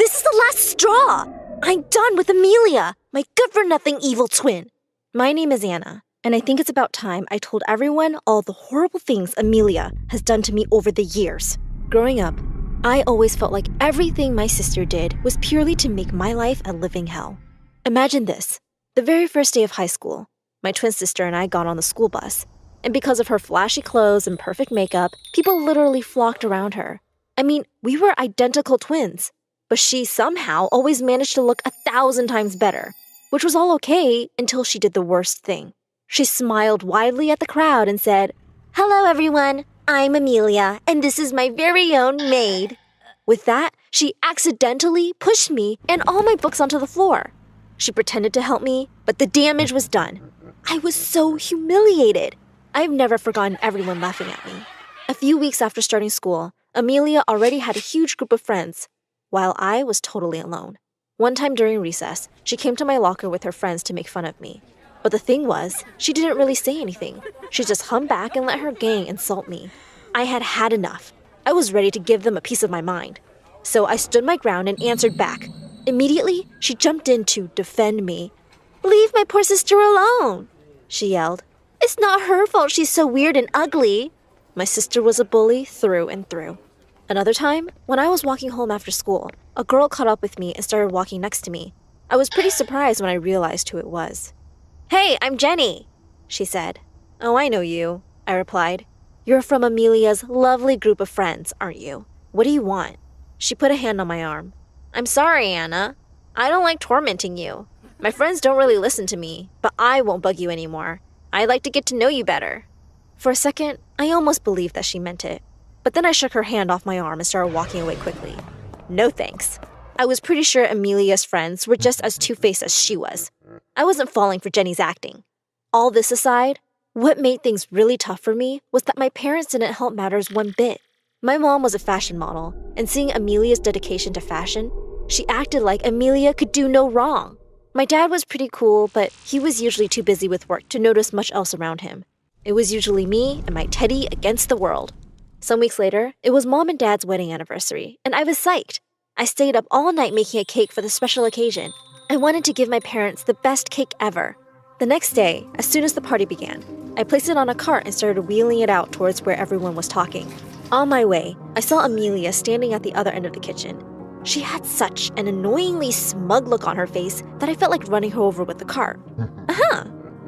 This is the last straw! I'm done with Amelia, my good-for-nothing evil twin. My name is Anna, and I think it's about time I told everyone all the horrible things Amelia has done to me over the years. Growing up, I always felt like everything my sister did was purely to make my life a living hell. Imagine this. The very first day of high school, my twin sister and I got on the school bus, and because of her flashy clothes and perfect makeup, people literally flocked around her. I mean, we were identical twins, but she somehow always managed to look 1,000 times better, which was all okay until she did the worst thing. She smiled widely at the crowd and said, "Hello everyone, I'm Amelia, and this is my very own maid." With that, she accidentally pushed me and all my books onto the floor. She pretended to help me, but the damage was done. I was so humiliated. I've never forgotten everyone laughing at me. A few weeks after starting school, Amelia already had a huge group of friends, while I was totally alone. One time during recess, she came to my locker with her friends to make fun of me. But the thing was, she didn't really say anything. She just hummed back and let her gang insult me. I had had enough. I was ready to give them a piece of my mind. So I stood my ground and answered back. Immediately, she jumped in to defend me. "Leave my poor sister alone," she yelled. "It's not her fault she's so weird and ugly." My sister was a bully through and through. Another time, when I was walking home after school, a girl caught up with me and started walking next to me. I was pretty surprised when I realized who it was. "Hey, I'm Jenny," she said. "Oh, I know you," I replied. "You're from Amelia's lovely group of friends, aren't you? What do you want?" She put a hand on my arm. "I'm sorry, Anna. I don't like tormenting you. My friends don't really listen to me, but I won't bug you anymore. I'd like to get to know you better." For a second, I almost believed that she meant it. But then I shook her hand off my arm and started walking away quickly. No thanks. I was pretty sure Amelia's friends were just as two-faced as she was. I wasn't falling for Jenny's acting. All this aside, what made things really tough for me was that my parents didn't help matters one bit. My mom was a fashion model, and seeing Amelia's dedication to fashion, she acted like Amelia could do no wrong. My dad was pretty cool, but he was usually too busy with work to notice much else around him. It was usually me and my teddy against the world. Some weeks later, it was Mom and Dad's wedding anniversary, and I was psyched. I stayed up all night making a cake for the special occasion. I wanted to give my parents the best cake ever. The next day, as soon as the party began, I placed it on a cart and started wheeling it out towards where everyone was talking. On my way, I saw Amelia standing at the other end of the kitchen. She had such an annoyingly smug look on her face that I felt like running her over with the cart.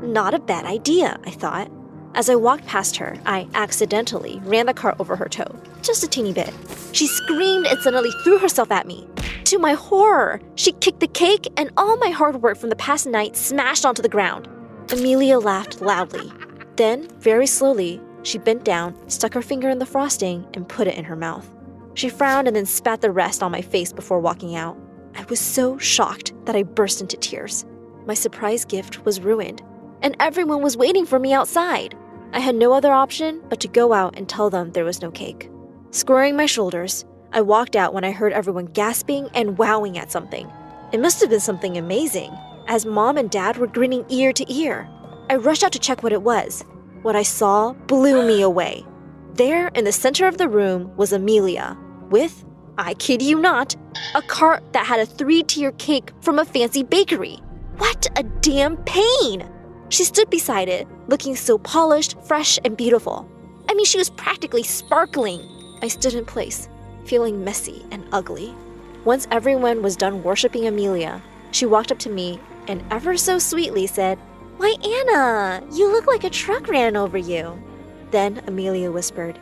Not a bad idea, I thought. As I walked past her, I accidentally ran the cart over her toe, just a teeny bit. She screamed and suddenly threw herself at me. To my horror, she kicked the cake and all my hard work from the past night smashed onto the ground. Amelia laughed loudly. Then, very slowly, she bent down, stuck her finger in the frosting, and put it in her mouth. She frowned and then spat the rest on my face before walking out. I was so shocked that I burst into tears. My surprise gift was ruined, and everyone was waiting for me outside. I had no other option but to go out and tell them there was no cake. Squaring my shoulders, I walked out when I heard everyone gasping and wowing at something. It must have been something amazing, as Mom and Dad were grinning ear to ear. I rushed out to check what it was. What I saw blew me away. There, in the center of the room, was Amelia, with, I kid you not, a cart that had a 3-tier cake from a fancy bakery. What a damn pain! She stood beside it, looking so polished, fresh, and beautiful. I mean, she was practically sparkling. I stood in place, feeling messy and ugly. Once everyone was done worshiping Amelia, she walked up to me and ever so sweetly said, "Why, Anna, you look like a truck ran over you." Then Amelia whispered,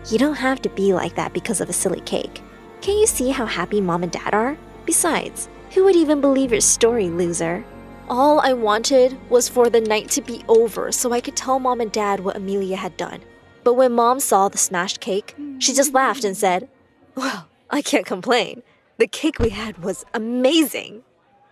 "You don't have to be like that because of a silly cake. Can't you see how happy Mom and Dad are? Besides, who would even believe your story, loser?" All I wanted was for the night to be over so I could tell Mom and Dad what Amelia had done. But when Mom saw the smashed cake, she just laughed and said, "Well, I can't complain. The cake we had was amazing."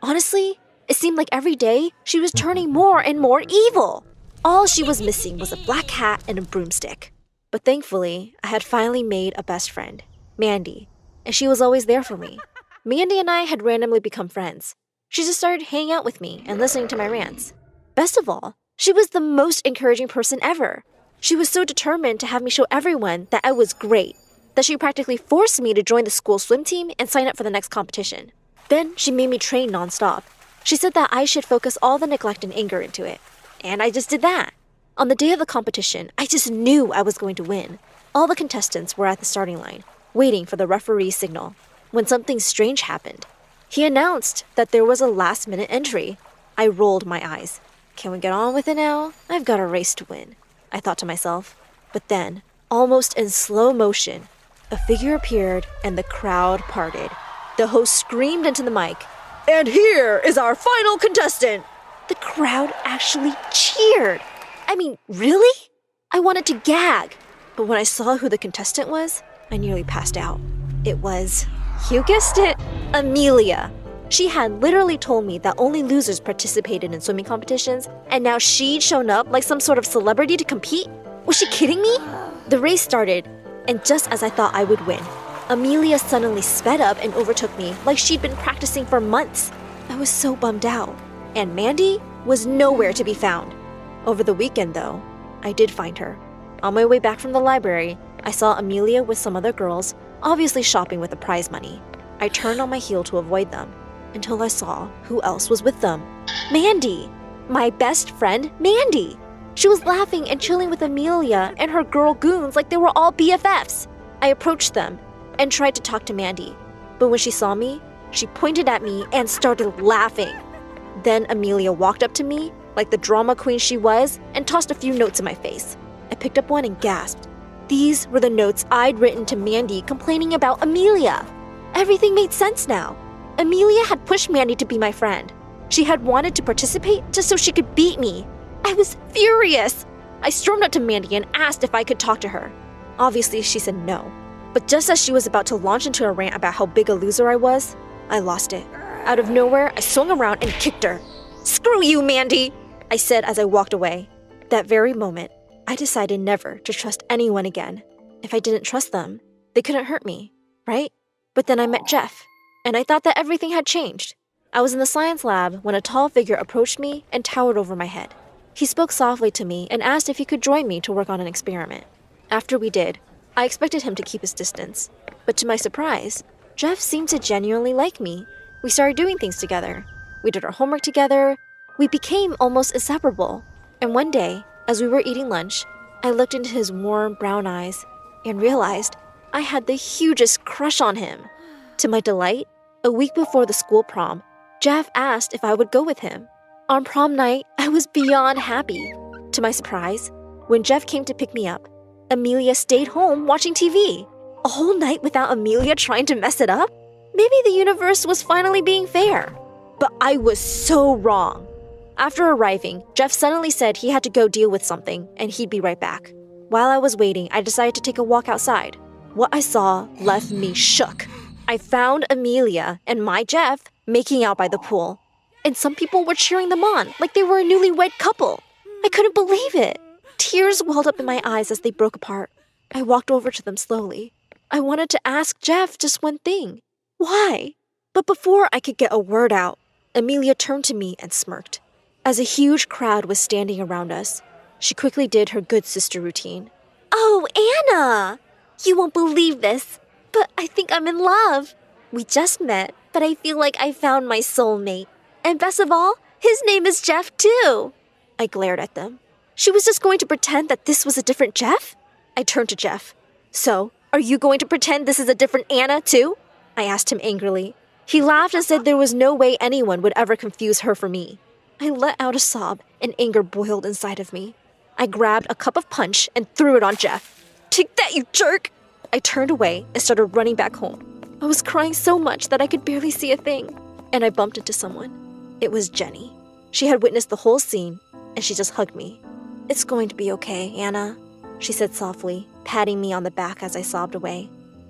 Honestly, it seemed like every day she was turning more and more evil. All she was missing was a black hat and a broomstick. But thankfully, I had finally made a best friend, Mandy, and she was always there for me. Mandy and I had randomly become friends. She just started hanging out with me and listening to my rants. Best of all, she was the most encouraging person ever. She was so determined to have me show everyone that I was great, that she practically forced me to join the school swim team and sign up for the next competition. Then she made me train nonstop. She said that I should focus all the neglect and anger into it. And I just did that. On the day of the competition, I just knew I was going to win. All the contestants were at the starting line, waiting for the referee's signal, when something strange happened. He announced that there was a last-minute entry. I rolled my eyes. Can we get on with it now? I've got a race to win, I thought to myself. But then, almost in slow motion, a figure appeared and the crowd parted. The host screamed into the mic, "And here is our final contestant!" The crowd actually cheered. I mean, really? I wanted to gag. But when I saw who the contestant was, I nearly passed out. It was, you guessed it, Amelia. She had literally told me that only losers participated in swimming competitions, and now she'd shown up like some sort of celebrity to compete? Was she kidding me? The race started, and just as I thought I would win, Amelia suddenly sped up and overtook me like she'd been practicing for months. I was so bummed out. And Mandy was nowhere to be found. Over the weekend, though, I did find her. On my way back from the library, I saw Amelia with some other girls, obviously shopping with the prize money. I turned on my heel to avoid them, until I saw who else was with them. Mandy! My best friend, Mandy! She was laughing and chilling with Amelia and her girl goons like they were all BFFs. I approached them and tried to talk to Mandy, but when she saw me, she pointed at me and started laughing. Then Amelia walked up to me, like the drama queen she was, and tossed a few notes in my face. I picked up one and gasped. These were the notes I'd written to Mandy complaining about Amelia. Everything made sense now. Amelia had pushed Mandy to be my friend. She had wanted to participate just so she could beat me. I was furious. I stormed up to Mandy and asked if I could talk to her. Obviously, she said no. But just as she was about to launch into a rant about how big a loser I was, I lost it. Out of nowhere, I swung around and kicked her. "Screw you, Mandy!" I said as I walked away. That very moment, I decided never to trust anyone again. If I didn't trust them, they couldn't hurt me, right? But then I met Jeff, and I thought that everything had changed. I was in the science lab when a tall figure approached me and towered over my head. He spoke softly to me and asked if he could join me to work on an experiment. After we did, I expected him to keep his distance. But to my surprise, Jeff seemed to genuinely like me. We started doing things together. We did our homework together. We became almost inseparable. And one day, as we were eating lunch, I looked into his warm brown eyes and realized I had the hugest crush on him. To my delight, a week before the school prom, Jeff asked if I would go with him. On prom night, I was beyond happy. To my surprise, when Jeff came to pick me up, Amelia stayed home watching TV. A whole night without Amelia trying to mess it up? Maybe the universe was finally being fair. But I was so wrong. After arriving, Jeff suddenly said he had to go deal with something and he'd be right back. While I was waiting, I decided to take a walk outside. What I saw left me shook. I found Amelia and my Jeff making out by the pool. And some people were cheering them on like they were a newlywed couple. I couldn't believe it. Tears welled up in my eyes as they broke apart. I walked over to them slowly. I wanted to ask Jeff just one thing. Why? But before I could get a word out, Amelia turned to me and smirked. As a huge crowd was standing around us, she quickly did her good sister routine. "Oh, Anna! You won't believe this, but I think I'm in love. We just met, but I feel like I found my soulmate. And best of all, his name is Jeff too." I glared at them. She was just going to pretend that this was a different Jeff? I turned to Jeff. "So, are you going to pretend this is a different Anna too?" I asked him angrily. He laughed and said there was no way anyone would ever confuse her for me. I let out a sob and anger boiled inside of me. I grabbed a cup of punch and threw it on Jeff. "Take that, you jerk!" I turned away and started running back home. I was crying so much that I could barely see a thing, and I bumped into someone. It was Jenny. She had witnessed the whole scene, and she just hugged me. "It's going to be okay, Anna," she said softly, patting me on the back as I sobbed away.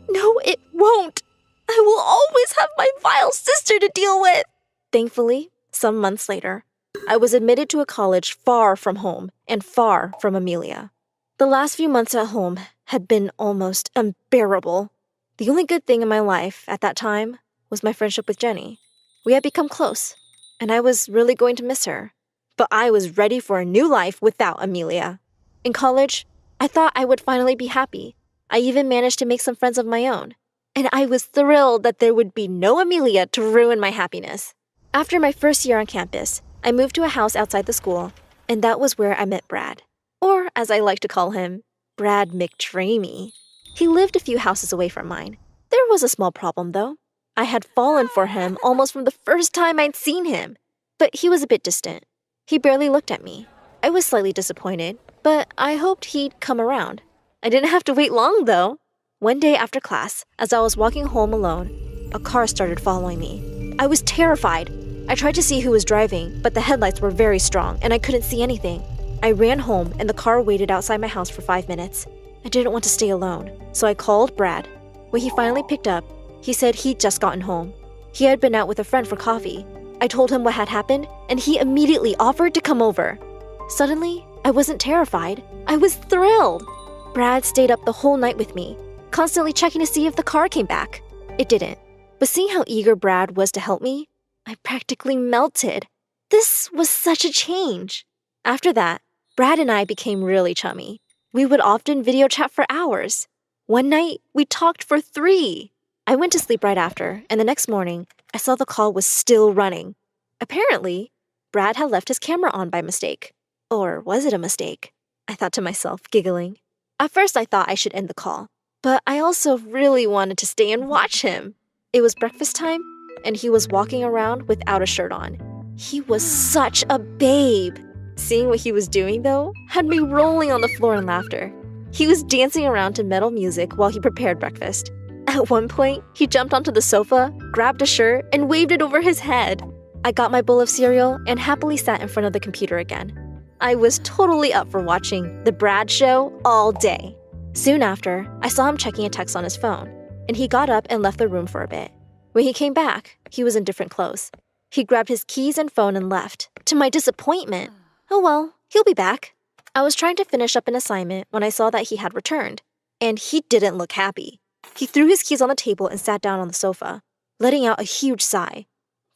"No, it won't. I will always have my vile sister to deal with." Thankfully, some months later, I was admitted to a college far from home and far from Amelia. The last few months at home had been almost unbearable. The only good thing in my life at that time was my friendship with Jenny. We had become close, and I was really going to miss her. But I was ready for a new life without Amelia. In college, I thought I would finally be happy. I even managed to make some friends of my own. and I was thrilled that there would be no Amelia to ruin my happiness. After my first year on campus, I moved to a house outside the school, and that was where I met Brad. Or, as I like to call him, Brad McDreamy. He lived a few houses away from mine. There was a small problem, though. I had fallen for him almost from the first time I'd seen him, but he was a bit distant. He barely looked at me. I was slightly disappointed, but I hoped he'd come around. I didn't have to wait long, though. One day after class, as I was walking home alone, a car started following me. I was terrified. I tried to see who was driving, but the headlights were very strong and I couldn't see anything. I ran home and the car waited outside my house for 5 minutes. I didn't want to stay alone, so I called Brad. When he finally picked up, he said he'd just gotten home. He had been out with a friend for coffee. I told him what had happened, and he immediately offered to come over. Suddenly, I wasn't terrified. I was thrilled. Brad stayed up the whole night with me, constantly checking to see if the car came back. It didn't. But seeing how eager Brad was to help me, I practically melted. This was such a change. After that, Brad and I became really chummy. We would often video chat for hours. One night, we talked for 3. I went to sleep right after, and the next morning, I saw the call was still running. Apparently, Brad had left his camera on by mistake. Or was it a mistake? I thought to myself, giggling. At first, I thought I should end the call, but I also really wanted to stay and watch him. It was breakfast time, and he was walking around without a shirt on. He was such a babe. Seeing what he was doing, though, had me rolling on the floor in laughter. He was dancing around to metal music while he prepared breakfast. At one point, he jumped onto the sofa, grabbed a shirt, and waved it over his head. I got my bowl of cereal and happily sat in front of the computer again. I was totally up for watching The Brad Show all day. Soon after, I saw him checking a text on his phone, and he got up and left the room for a bit. When he came back, he was in different clothes. He grabbed his keys and phone and left. To my disappointment, oh well, he'll be back. I was trying to finish up an assignment when I saw that he had returned, and he didn't look happy. He threw his keys on the table and sat down on the sofa, letting out a huge sigh.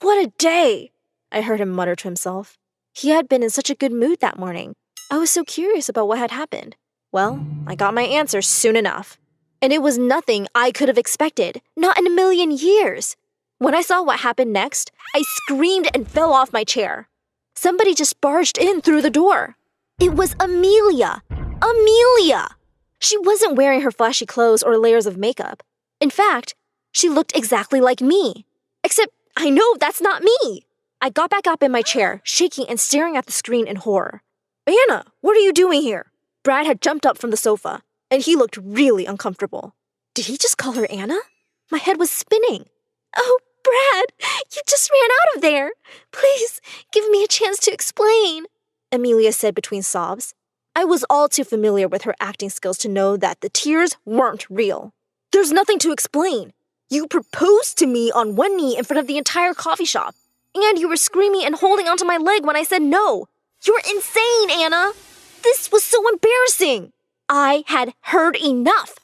What a day! I heard him mutter to himself. He had been in such a good mood that morning. I was so curious about what had happened. Well, I got my answer soon enough. And it was nothing I could have expected, not in a million years. When I saw what happened next, I screamed and fell off my chair. Somebody just barged in through the door. It was Amelia! Amelia! She wasn't wearing her flashy clothes or layers of makeup. In fact, she looked exactly like me. Except I know that's not me. I got back up in my chair, shaking and staring at the screen in horror. Anna, what are you doing here? Brad had jumped up from the sofa, and he looked really uncomfortable. Did he just call her Anna? My head was spinning. Oh, Brad, you just ran out of there. Please, give me a chance to explain, Amelia said between sobs. I was all too familiar with her acting skills to know that the tears weren't real. There's nothing to explain. You proposed to me on one knee in front of the entire coffee shop, and you were screaming and holding onto my leg when I said no. You're insane, Anna. This was so embarrassing. I had heard enough.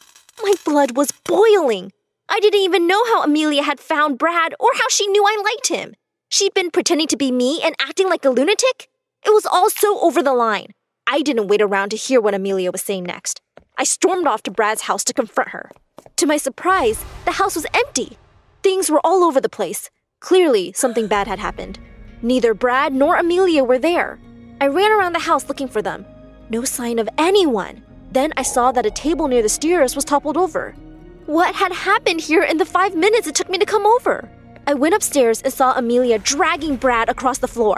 My blood was boiling. I didn't even know how Amelia had found Brad or how she knew I liked him. She'd been pretending to be me and acting like a lunatic. It was all so over the line. I didn't wait around to hear what Amelia was saying next. I stormed off to Brad's house to confront her. To my surprise, the house was empty. Things were all over the place. Clearly, something bad had happened. Neither Brad nor Amelia were there. I ran around the house looking for them. No sign of anyone. Then I saw that a table near the stairs was toppled over. What had happened here in the 5 minutes it took me to come over? I went upstairs and saw Amelia dragging Brad across the floor.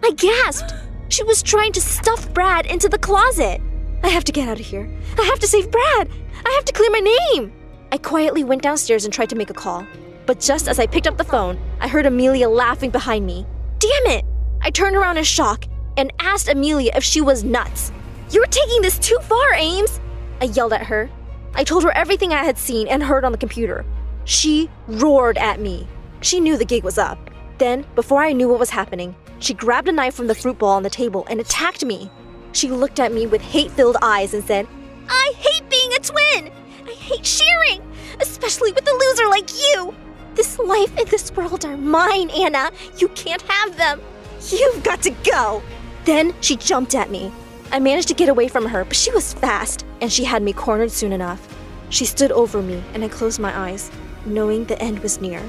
I gasped. She was trying to stuff Brad into the closet. I have to get out of here. I have to save Brad. I have to clear my name. I quietly went downstairs and tried to make a call. But just as I picked up the phone, I heard Amelia laughing behind me. Damn it! I turned around in shock and asked Amelia if she was nuts. You're taking this too far, Ames! I yelled at her. I told her everything I had seen and heard on the computer. She roared at me. She knew the gig was up. Then, before I knew what was happening, she grabbed a knife from the fruit bowl on the table and attacked me. She looked at me with hate-filled eyes and said, I hate being a twin! I hate sharing, especially with a loser like you! This life and this world are mine, Anna. You can't have them. You've got to go. Then she jumped at me. I managed to get away from her, but she was fast, and she had me cornered soon enough. She stood over me, and I closed my eyes. knowing the end was near.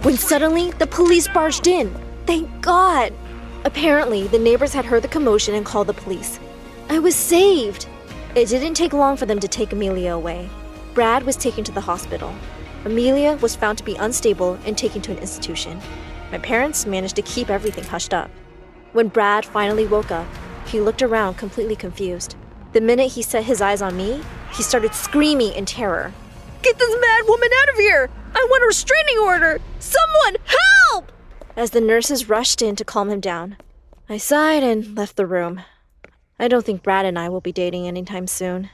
When suddenly, the police barged in. Thank God! Apparently, the neighbors had heard the commotion and called the police. I was saved! It didn't take long for them to take Amelia away. Brad was taken to the hospital. Amelia was found to be unstable and taken to an institution. My parents managed to keep everything hushed up. When Brad finally woke up, he looked around completely confused. The minute he set his eyes on me, he started screaming in terror. "Get this mad woman out of here! I want a restraining order! Someone help!" As the nurses rushed in to calm him down, I sighed and left the room. I don't think Brad and I will be dating anytime soon.